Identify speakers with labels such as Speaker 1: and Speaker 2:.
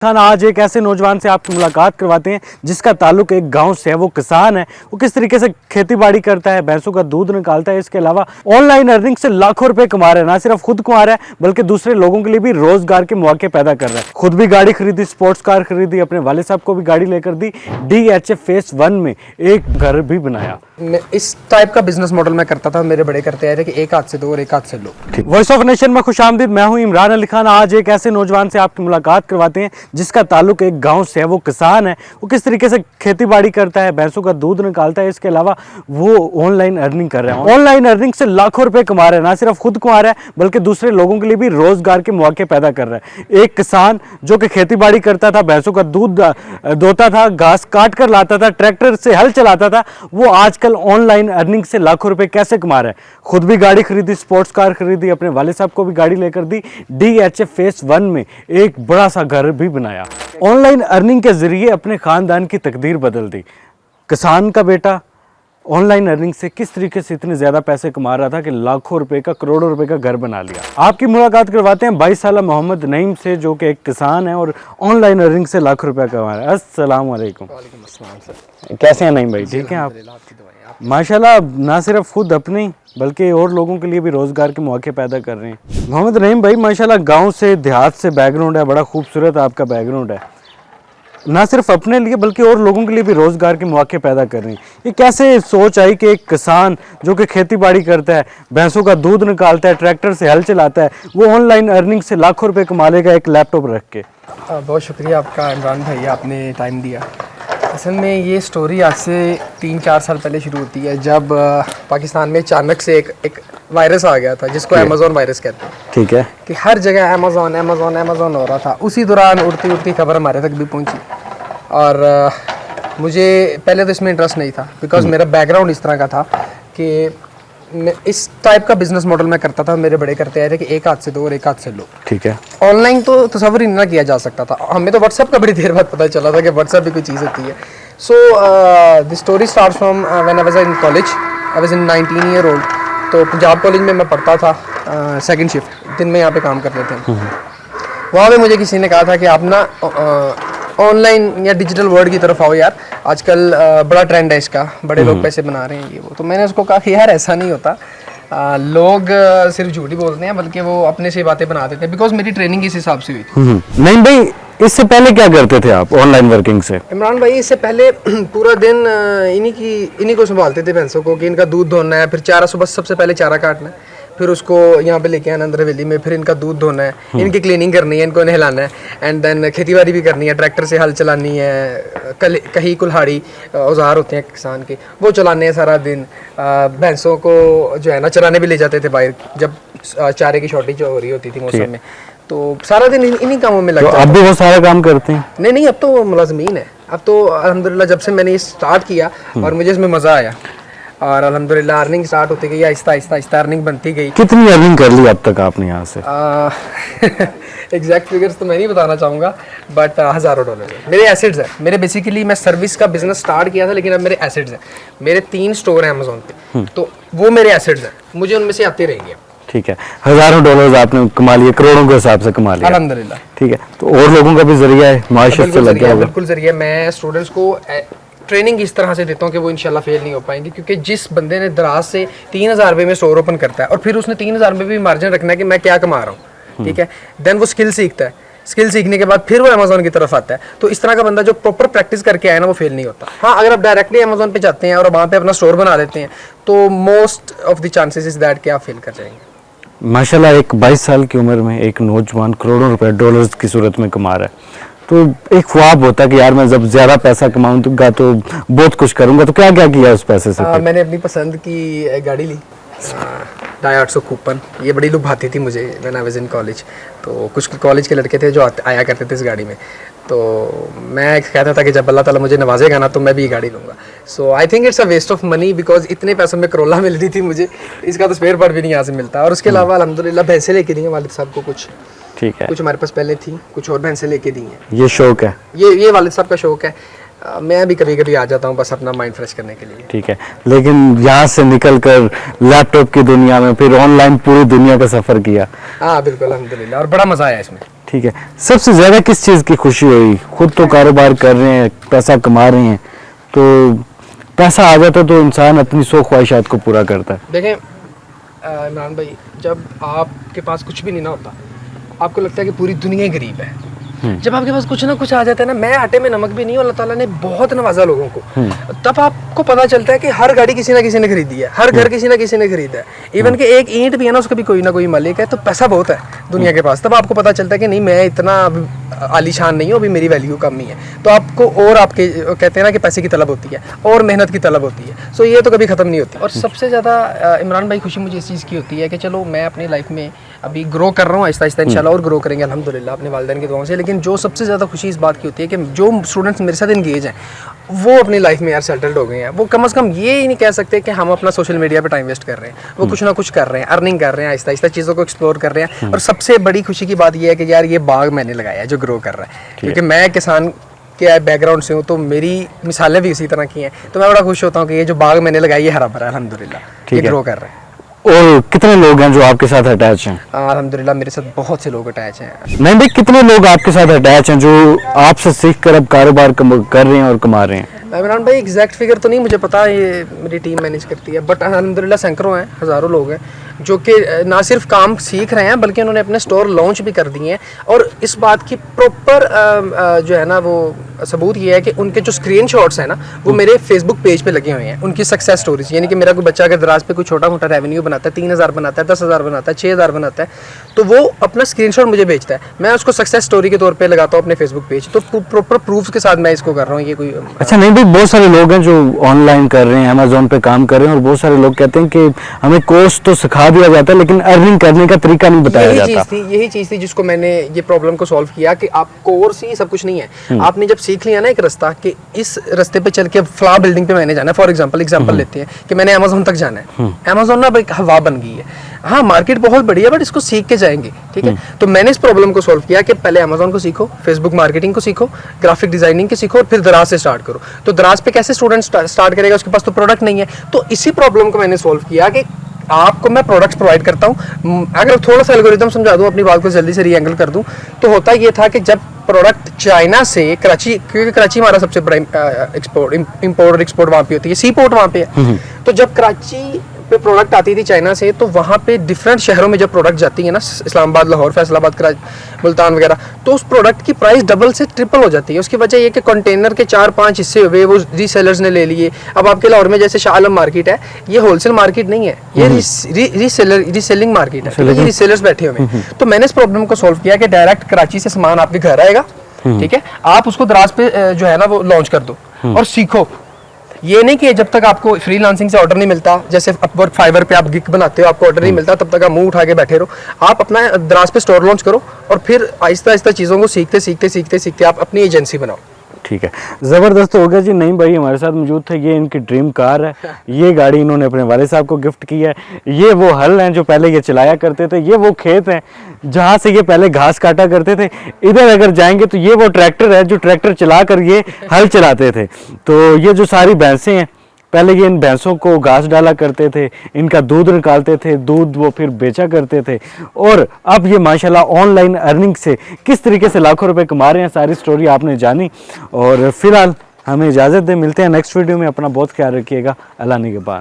Speaker 1: खान आज एक ऐसे नौजवान से आपकी मुलाकात करवाते हैं जिसका ताल्लुक एक गांव से है। वो किसान है, वो किस तरीके से खेती बाड़ी करता है, भैंसों का दूध निकालता है, इसके अलावा ऑनलाइन अर्निंग से लाखों रुपए कमा रहा है। ना सिर्फ खुद कमा रहा है बल्कि दूसरे लोगों के लिए भी रोजगार के मौके पैदा कर रहा है। खुद भी गाड़ी खरीदी, स्पोर्ट्स कार खरीदी, अपने वाले साहब को भी गाड़ी लेकर दी, DHA फेज 1 में एक घर भी बनाया।
Speaker 2: इस टाइप का बिजनेस मॉडल मैं करता था, मेरे बड़े करते आए थे कि एक हाथ से दो और एक हाथ से लो।
Speaker 1: वॉइस ऑफ नेशन में खुशामदीद, मैं हूं इमरान अली खान। आज एक ऐसे नौजवान से आपकी मुलाकात करवाते हैं जिसका ताल्लुक एक गांव से है। वो किसान है, वो किस तरीके से खेती बाड़ी करता है, भैंसों का दूध निकालता है, इसके अलावा वो ऑनलाइन अर्निंग कर रहा है। ऑनलाइन अर्निंग से लाखों रुपए कमा रहा है। ना सिर्फ खुद कमा रहा है बल्कि दूसरे लोगों के लिए भी रोजगार के मौके पैदा कर रहा है। एक किसान जो कि खेती बाड़ी करता था, भैंसों का दूध दोता था, घास काट कर लाता था, ट्रैक्टर से हल चलाता था, वो आजकल ऑनलाइन अर्निंग से लाखों रुपए कैसे कमा रहा है। खुद भी गाड़ी खरीदी, स्पोर्ट्स कार खरीदी, अपने वाले साहब को भी गाड़ी लेकर दी, DHA फेज 1 में एक बड़ा सा घर भी बनाया। ऑनलाइन अर्निंग के जरिए अपने खानदान की तकदीर बदल दी। किसान का बेटा ऑनलाइन अर्निंग से किस तरीके से इतने ज्यादा पैसे कमा रहा था कि लाखों रुपए का, करोड़ों रुपए का घर बना लिया। आपकी मुलाकात करवाते हैं 22 साल मोहम्मद नईम से, जो कि एक किसान है और ऑनलाइन अर्निंग से लाखों रुपया कमा रहा है। अस्सलाम वालेकुम। कैसे हैं नईम भाई? ठीक हैं आप? माशाल्लाह, ना सिर्फ खुद अपने बल्कि और लोगों के लिए भी रोजगार के मौके पैदा कर रहे हैं। मोहम्मद नईम भाई माशाल्लाह गांव से, देहात से बैकग्राउंड है, बड़ा खूबसूरत आपका बैकग्राउंड है। ना सिर्फ अपने लिए बल्कि और लोगों के लिए भी रोजगार के मौके पैदा कर रहे हैं। ये कैसे सोच आई कि एक किसान जो कि खेती बाड़ी करता है, भैंसों का दूध निकालता है, ट्रैक्टर से हल चलाता है, वो ऑनलाइन अर्निंग से लाखों रुपए कमा लेगा एक लैपटॉप रख के?
Speaker 2: बहुत शुक्रिया आपका इमरान भाई, आपने टाइम दिया। असल में ये स्टोरी आज से 3-4 साल पहले शुरू होती है, जब पाकिस्तान में अचानक से एक वायरस आ गया था जिसको अमेज़न वायरस कहते हैं।
Speaker 1: ठीक है।
Speaker 2: कि हर जगह अमेज़न अमेज़न अमेज़न हो रहा था। उसी दौरान उड़ती उड़ती खबर हमारे तक भी पहुंची और मुझे पहले तो इसमें इंटरेस्ट नहीं था, बिकॉज मेरा बैकग्राउंड इस तरह का था कि इस टाइप का बिजनेस मॉडल मैं करता था, मेरे बड़े करते आए थे कि एक हाथ से दो और एक हाथ से लो। ठीक है। ऑनलाइन तो तस्वर ही ना किया जा सकता था। हमें तो व्हाट्सएप का बड़ी देर बाद पता चला था कि व्हाट्सएप भी कोई चीज़ होती है। So the story starts from when I was in college. I was in 19 year old. तो पंजाब कॉलेज में मैं पढ़ता था, सेकंड शिफ्ट, दिन में यहाँ पे काम करते थे। वहाँ पे मुझे किसी ने कहा था कि आप ना ऑनलाइन या डिजिटल वर्ल्ड की तरफ आओ यार, आजकल बड़ा ट्रेंड है इसका, बड़े लोग पैसे बना रहे हैं ये वो। तो मैंने उसको कहा कि यार ऐसा नहीं होता, लोग सिर्फ झूठ ही बोलते हैं, बल्कि वो अपने से बातें बना देते हैं, बिकॉज मेरी ट्रेनिंग इस हिसाब से हुई थी।
Speaker 1: नहीं भाई, इससे पहले क्या करते थे आप ऑनलाइन वर्किंग से?
Speaker 2: इमरान भाई, इससे पहले पूरा दिन इन्हीं को संभालते थे, भैंसों को, कि इनका दूध धोना है, फिर चारा, सुबह सबसे पहले चारा काटना है, फिर उसको यहाँ पे लेके आना अंदर हवेली में, फिर इनका दूध धोना है, इनकी क्लीनिंग करनी है, इनको नहलाना है, एंड देन खेती बाड़ी भी करनी है, ट्रैक्टर से हल चलानी है, कहीं कुल्हाड़ी औजार होते हैं किसान के, वो चलाने हैं सारा दिन। भैंसों को जो है ना चराने भी ले जाते थे बाहर, जब चारे की शॉर्टेज हो रही होती थी मौसम में, तो सारा दिन इन्हीं कामों में लगता है।
Speaker 1: अब भी वो सारा काम करते हैं?
Speaker 2: नहीं, अब तो वो मुलाजमीन है। अब तो अल्हम्दुलिल्लाह जब से मैंने ये स्टार्ट किया और मुझे इसमें मज़ा आया, और अल्हम्दुलिल्लाह अर्निंग स्टार्ट होती गई, आहिस्ता आहिस्ता अर्निंग बनती गई।
Speaker 1: कितनी अर्निंग कर ली अब तक आपने यहाँ से?
Speaker 2: एग्जैक्ट फिगर्स तो मैं नहीं बताना चाहूँगा, बट हज़ारों डॉलर मेरे एसेट्स हैं। मेरे बेसिकली मैं सर्विस का बिजनेस स्टार्ट किया था, लेकिन अब मेरे एसेट्स हैं। मेरे 3 स्टोर हैं अमेज़न पे, तो वो मेरे एसेट्स हैं, मुझे उनमें से आते रहेंगे। ठीक है।
Speaker 1: हज़ारों डॉलर आपने कमा लिए, करोड़ों के हिसाब से कमा लिया
Speaker 2: अल्हम्दुलिल्लाह।
Speaker 1: ठीक है, तो और लोगों का भी जरिया है, माशत से लग गया।
Speaker 2: बिल्कुल जरिया। मैं स्टूडेंट्स को ट्रेनिंग इस तरह से देता हूँ कि वो इंशाल्लाह फेल नहीं हो पाएंगे, क्योंकि जिस बंदे ने दराज से 3000 रुपये में स्टोर ओपन करता है और फिर उसने 3000 रुपये भी मार्जिन रखना है कि मैं क्या कमा रहा हूँ, ठीक है, देन वो स्किल सीखता है। स्किल सीखने के बाद फिर वो अमेज़न की तरफ आता है। तो इस तरह का बंदा जो प्रॉपर प्रैक्टिस करके आया ना, वो फेल नहीं होता। हाँ, अगर आप डायरेक्टली अमेज़न पे जाते हैं और वहाँ पे अपना स्टोर बना देते हैं, तो most of the chances is that कि आप फेल कर जाएंगे।
Speaker 1: माशाल्लाह, एक 22 साल की उम्र में एक नौजवान करोड़ों रुपए डॉलर्स की सूरत में कमा रहा है। तो एक ख्वाब होता है कि यार मैं जब ज्यादा पैसा कमाऊंगा तो बहुत कुछ करूंगा, तो क्या क्या किया उस पैसे से?
Speaker 2: मैंने अपनी पसंद की गाड़ी ली, डाया 800 कूपन। ये बड़ी लुभाती थी मुझे when I was in college. तो कुछ कॉलेज के लड़के थे जो आया करते थे इस गाड़ी में, तो मैं कहता था कि जब अल्लाह ताला मुझे नवाजेगा ना, तो मैं भी ये गाड़ी लूँगा। So I think it's a waste of money, because इतने पैसों में करोला मिल रही थी मुझे, इसका तो स्पेयर पार्ट भी नहीं यहाँ से मिलता। और उसके अलावा अल्हम्दुलिल्लाह भैंसें लेके दी हैं वालिद साहब को कुछ।
Speaker 1: ठीक है।
Speaker 2: कुछ हमारे पास पहले थी, कुछ और भैंसें लेके दी हैं।
Speaker 1: ये शौक है?
Speaker 2: ये वालिद साहब का शौक है। मैं भी कभी कभी आ जाता हूँ बस अपना माइंड फ्रेश करने के लिए।
Speaker 1: ठीक है, लेकिन यहाँ से निकलकर लैपटॉप की दुनिया में फिर ऑनलाइन पूरी दुनिया का सफर किया।
Speaker 2: हाँ बिल्कुल, अल्हम्दुलिल्लाह, और बड़ा मज़ा आया इसमें।
Speaker 1: ठीक है, सबसे ज़्यादा किस चीज़ की खुशी हुई? खुद तो कारोबार कर रहे हैं, पैसा कमा रहे हैं, तो पैसा आ जाता तो इंसान अपनी शौक ख्वाहिशात को पूरा करता है।
Speaker 2: देखें इमरान भाई, जब आपके पास कुछ भी नहीं ना होता, आपको लगता है कि पूरी दुनिया ही गरीब है। जब आपके पास कुछ ना कुछ आ जाता है ना, मैं आटे में नमक भी नहीं हूं, अल्लाह ताला ने बहुत नवाजा लोगों को, तब आपको पता चलता है कि हर गाड़ी किसी ना किसी ने खरीदी है, हर घर किसी ना किसी ने खरीदा है, इवन कि एक ईंट भी है ना, उसका भी कोई ना कोई मालिक है, तो पैसा बहुत है दुनिया के पास। तब आपको पता चलता है कि नहीं, मैं इतना आलीशान नहीं हूँ, अभी मेरी वैल्यू कम ही है। तो आपको और आपके कहते हैं ना कि पैसे की तलब होती है और मेहनत की तलब होती है, सो ये तो कभी ख़त्म नहीं होती। और सबसे ज़्यादा इमरान भाई खुशी मुझे इस चीज़ की होती है कि चलो मैं अपनी लाइफ में अभी ग्रो कर रहा हूँ आहिस्ता आहिस्ता, इंशाल्लाह और ग्रो करेंगे अल्हम्दुलिल्लाह अपने वालिदैन की दुआओं से। लेकिन जो सबसे ज़्यादा खुशी इस बात की होती है कि जो स्टूडेंट्स मेरे साथ इंगेज हैं वो अपनी लाइफ में यार सेटल्ड हो गए हैं। वो कम से कम ये ही नहीं कह सकते कि हम अपना सोशल मीडिया पे टाइम वेस्ट कर रहे हैं, वो कुछ ना कुछ कर रहे हैं, अर्निंग कर रहे हैं, आहिस्ता आहिस्ता चीज़ों को एक्सप्लोर कर रहे हैं। और सबसे बड़ी खुशी की बात यह है कि यार ये बाग मैंने लगाया है जो ग्रो कर रहा है, क्योंकि मैं किसान के बैकग्राउंड से हूँ, तो मेरी मिसालें भी इसी तरह की हैं। तो मैं बड़ा खुश होता हूँ कि ये जो बाग मैंने लगाया ये हरा भरा है अल्हम्दुलिल्लाह, ये ग्रो कर रहा है।
Speaker 1: और कितने लोग हैं जो आपके साथ अटैच हैं?
Speaker 2: अल्हम्दुलिल्लाह मेरे साथ बहुत से लोग अटैच हैं।
Speaker 1: नहीं भाई, कितने लोग आपके साथ अटैच हैं जो आपसे सीख कर अब कारोबार कर रहे हैं और कमा रहे हैं?
Speaker 2: इमरान भाई एग्जैक्ट फिगर तो नहीं मुझे पता, ये मेरी टीम मैनेज करती है, बट अल्हम्दुलिल्लाह सैकड़ों हैं, हज़ारों लोग हैं जो कि ना सिर्फ काम सीख रहे हैं बल्कि उन्होंने अपने स्टोर लॉन्च भी कर दिए हैं। और इस बात की प्रॉपर जो है ना वो सबूत ये है कि उनके जो स्क्रीनशॉट्स हैं ना वो मेरे फेसबुक पेज पे लगे हुए हैं, उनकी सक्सेस स्टोरीज। यानी कि मेरा कोई बच्चा अगर दराज पे कोई छोटा मोटा रेवेन्यू बनाता है, 3,000 बनाता है, 10,000 बनाता है, 6,000 बनाता है, तो वो अपना स्क्रीनशॉट मुझे भेजता है, मैं उसको सक्सेस स्टोरी के तौर पे लगाता हूँ अपने फेसबुक पेज। तो प्रॉपर प्रूफ के साथ मैं इसको कर रहा हूँ। ये कोई
Speaker 1: अच्छा नहीं भाई, बहुत सारे लोग हैं जो ऑनलाइन कर रहे हैं, अमेजोन पे काम कर रहे हैं, और बहुत सारे लोग कहते हैं कि हमें कोर्स तो सिखा दिया जाता है लेकिन अर्निंग करने का तरीका नहीं बताया जाता।
Speaker 2: यही चीज़ थी जिसको मैंने ये प्रॉब्लम को सॉल्व किया कि आप कोर्स ही सब कुछ नहीं है। आपने जब सीख लिया ना एक रास्ता कि इस रास्ते पे चल के फ्ला बिल्डिंग पे मैंने जाना है, फॉर एग्जांपल लेते हैं कि मैंने अमेजोन तक जाना है, अमेजोन ना एक हवा बन गई है, हाँ मार्केट बहुत बड़ी है बट इसको सीख के जाएंगे, ठीक है। तो मैंने इस प्रॉब्लम को सॉल्व किया कि पहले अमेजोन को सीखो, फेसबुक मार्केटिंग को सीखो, ग्राफिक डिजाइनिंग को सीखो, और फिर दराज से स्टार्ट करो। तो दराज पे कैसे स्टूडेंट स्टार्ट करेगा, उसके पास तो प्रोडक्ट नहीं है। तो इसी प्रॉब्लम को मैंने सॉल्व किया कि आपको मैं प्रोडक्ट्स प्रोवाइड करता हूँ। अगर थोड़ा सा एल्गोरिथम समझा दूँ, अपनी बात को जल्दी से रीएंगल कर दूँ, तो होता ये था कि जब प्रोडक्ट चाइना से कराची, क्योंकि कराची हमारा सबसे बड़ा इंपोर्ट और एक्सपोर्ट वहाँ पे होती है, सी पोर्ट वहाँ पे है, तो जब कराची पे प्रोडक्ट आती थी चाइना से, तो वहाँ पे डिफरेंट शहरों में जब प्रोडक्ट जाती है ना, इस्लामाबाद, लाहौर, फैसलाबाद, कराची, मुल्तान वगैरह, तो उस प्रोडक्ट की प्राइस डबल से ट्रिपल हो जाती है। उसकी वजह ये कि कंटेनर के 4-5 हिस्से हुए, वो रीसेलर्स ने ले लिए। अब आपके लाहौर में जैसे शाह आलम मार्केट है, ये होलसेल मार्केट नहीं है, ये रीसेलिंग मार्केट है, ये रीसेलर्स बैठे हुए हैं। तो मैंने इस प्रॉब्लम को सॉल्व किया कि डायरेक्ट कराची से सामान आपके घर आएगा, ठीक है, आप उसको दराज पे जो है ना वो लॉन्च कर दो और सीखो। ये नहीं कि जब तक आपको फ्रीलांसिंग से ऑर्डर नहीं मिलता, जैसे अपवर्क, फाइवर पे आप गिग बनाते हो, आपको ऑर्डर नहीं मिलता, तब तक आप मुंह उठा के बैठे रहो। आप अपना दराज पे स्टोर लॉन्च करो और फिर आहिस्ता आहिस्ता चीज़ों को सीखते आप अपनी एजेंसी बनाओ।
Speaker 1: ठीक है, ज़बरदस्त हो गया जी। नहीं भाई हमारे साथ मौजूद थे, ये इनकी ड्रीम कार है, ये गाड़ी इन्होंने अपने वाले साहब को गिफ्ट की है, ये वो हल हैं जो पहले ये चलाया करते थे, ये वो खेत हैं जहाँ से ये पहले घास काटा करते थे। इधर अगर जाएंगे तो ये वो ट्रैक्टर है जो ट्रैक्टर चला कर ये हल चलाते थे। तो ये जो सारी भैंसें हैं, पहले ये इन भैंसों को घास डाला करते थे, इनका दूध निकालते थे, दूध वो फिर बेचा करते थे, और अब ये माशाल्लाह ऑनलाइन अर्निंग से किस तरीके से लाखों रुपए कमा रहे हैं, सारी स्टोरी आपने जानी। और फिलहाल हमें इजाज़त दें, मिलते हैं नेक्स्ट वीडियो में। अपना बहुत ख्याल रखिएगा। अल्लाह निगहबान।